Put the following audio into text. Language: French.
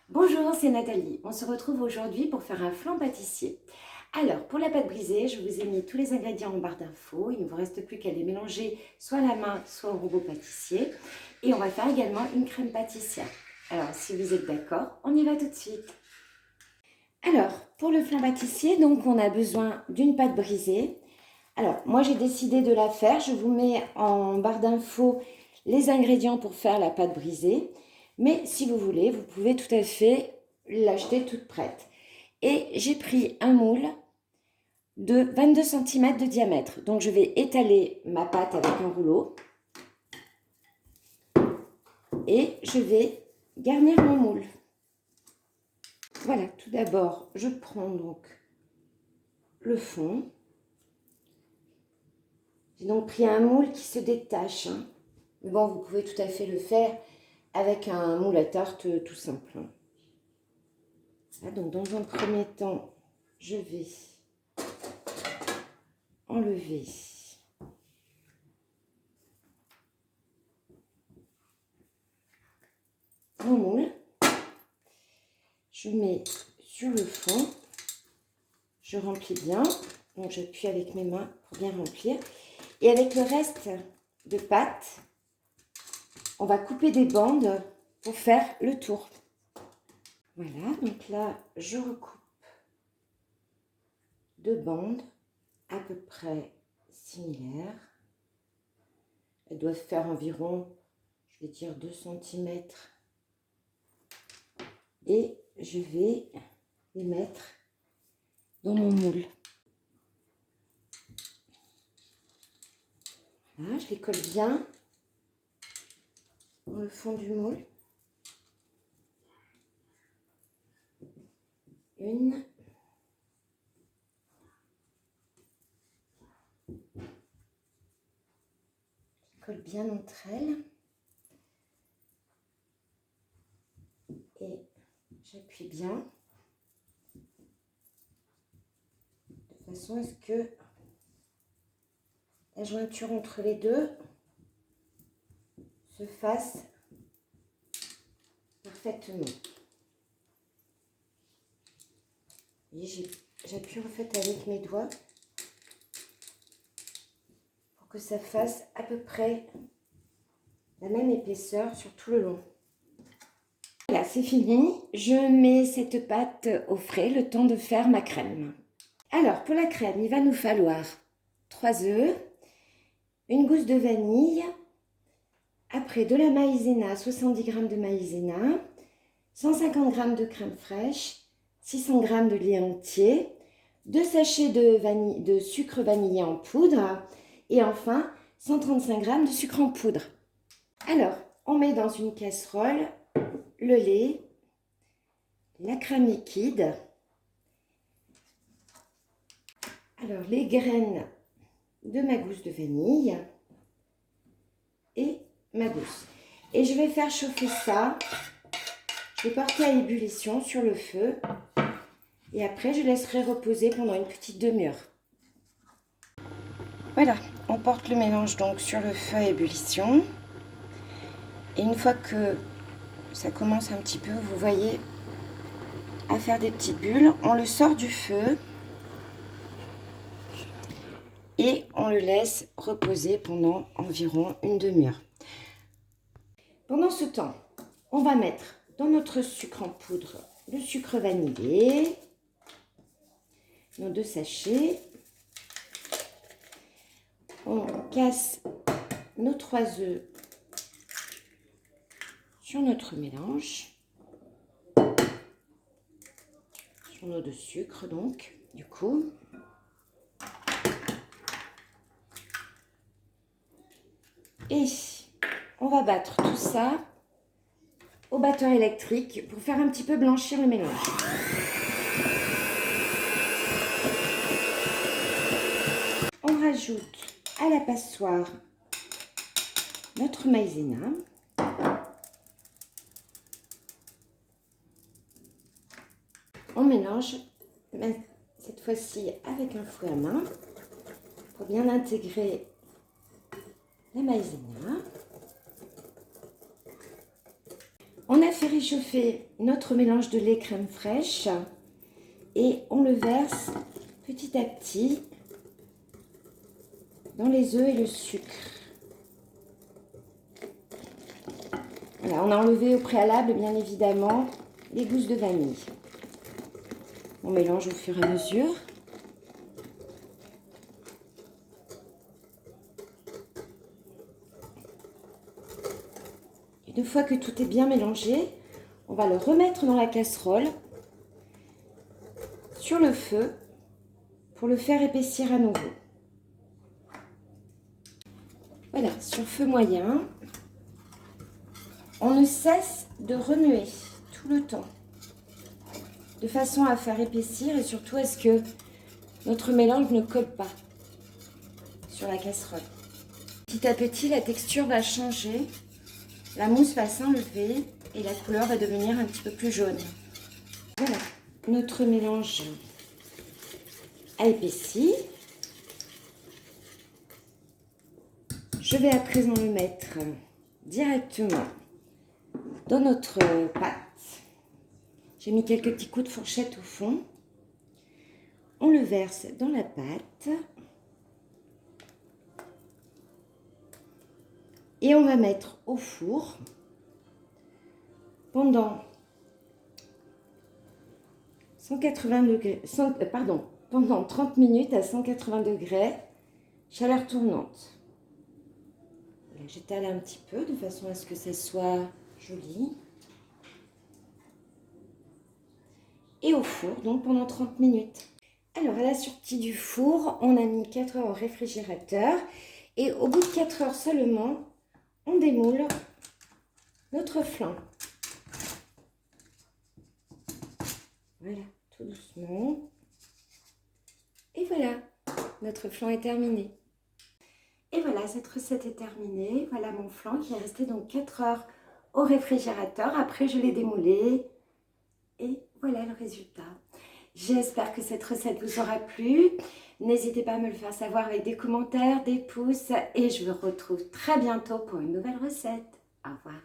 Bonjour, c'est Nathalie. On se retrouve aujourd'hui pour faire un flan pâtissier. Alors, pour la pâte brisée, je vous ai mis tous les ingrédients en barre d'infos. Il ne vous reste plus qu'à les mélanger soit à la main, soit au robot pâtissier. Et on va faire également une crème pâtissière. Alors, si vous êtes d'accord, on y va tout de suite. Alors, pour le flan pâtissier, donc on a besoin d'une pâte brisée. Alors, moi j'ai décidé de la faire. Je vous mets en barre d'infos les ingrédients pour faire la pâte brisée. Mais si vous voulez, vous pouvez tout à fait l'acheter toute prête. Et j'ai pris un moule de 22 cm de diamètre. Donc je vais étaler ma pâte avec un rouleau. Et je vais garnir mon moule. Voilà, tout d'abord, je prends donc le fond. J'ai donc pris un moule qui se détache. Mais bon, vous pouvez tout à fait le faire avec un moule à tarte tout simple. Là, donc dans un premier temps, je vais enlever mon moule. Je mets sur le fond. Je remplis bien. Donc j'appuie avec mes mains pour bien remplir. Et avec le reste de pâte, on va couper des bandes pour faire le tour. Voilà, donc là, je recoupe deux bandes à peu près similaires. Elles doivent faire environ, je vais dire, 2 cm. Et je vais les mettre dans mon moule. Voilà, je les colle bien dans le fond du moule. Une. Je colle bien entre elles. Et j'appuie bien. De façon à ce que la jointure entre les deux se fasse parfaitement. Et j'appuie en fait avec mes doigts pour que ça fasse à peu près la même épaisseur sur tout le long. Voilà, c'est fini. Je mets cette pâte au frais le temps de faire ma crème. Alors, pour la crème, il va nous falloir 3 œufs, une gousse de vanille, après de la maïzena, 70 g de maïzena, 150 g de crème fraîche, 600 g de lait entier, 2 sachets de sucre vanillé en poudre et enfin 135 g de sucre en poudre. Alors, on met dans une casserole le lait, la crème liquide, alors les graines de ma gousse de vanille et ma gousse. Et je vais faire chauffer ça. Je vais porter à ébullition sur le feu et après je laisserai reposer pendant une petite demi-heure. Voilà, on porte le mélange donc sur le feu à ébullition. Et une fois que ça commence un petit peu, vous voyez, à faire des petites bulles, on le sort du feu et on le laisse reposer pendant environ une demi-heure. Pendant ce temps, on va mettre dans notre sucre en poudre le sucre vanillé, nos 2 sachets. On casse nos 3 œufs sur notre mélange, sur nos 2 sucres donc, du coup. Et on va battre tout ça au batteur électrique pour faire un petit peu blanchir le mélange. On rajoute à la passoire notre maïzena. On mélange cette fois-ci avec un fouet à main pour bien intégrer la maïzena. On a fait réchauffer notre mélange de lait crème fraîche et on le verse petit à petit dans les œufs et le sucre. Voilà, on a enlevé au préalable, bien évidemment, les gousses de vanille. On mélange au fur et à mesure. Une fois que tout est bien mélangé, on va le remettre dans la casserole sur le feu pour le faire épaissir à nouveau. Voilà, sur feu moyen, on ne cesse de remuer tout le temps, de façon à faire épaissir et surtout à ce que notre mélange ne colle pas sur la casserole. Petit à petit, la texture va changer, la mousse va s'enlever et la couleur va devenir un petit peu plus jaune. Voilà, notre mélange a épaissi. Je vais à présent le mettre directement dans notre pâte. J'ai mis quelques petits coups de fourchette au fond. On le verse dans la pâte. Et on va mettre au four pendant 180 degrés, pendant 30 minutes à 180 degrés, chaleur tournante. Voilà, j'étale un petit peu de façon à ce que ça soit joli. Et au four, donc pendant 30 minutes. Alors, à la sortie du four, on a mis 4 heures au réfrigérateur. Et au bout de 4 heures seulement, on démoule notre flan. Voilà, tout doucement. Et voilà, notre flan est terminé. Et voilà, cette recette est terminée. Voilà mon flan qui est resté donc 4 heures au réfrigérateur. Après, je l'ai démoulé. Et voilà le résultat. J'espère que cette recette vous aura plu. N'hésitez pas à me le faire savoir avec des commentaires, des pouces. Et je vous retrouve très bientôt pour une nouvelle recette. Au revoir.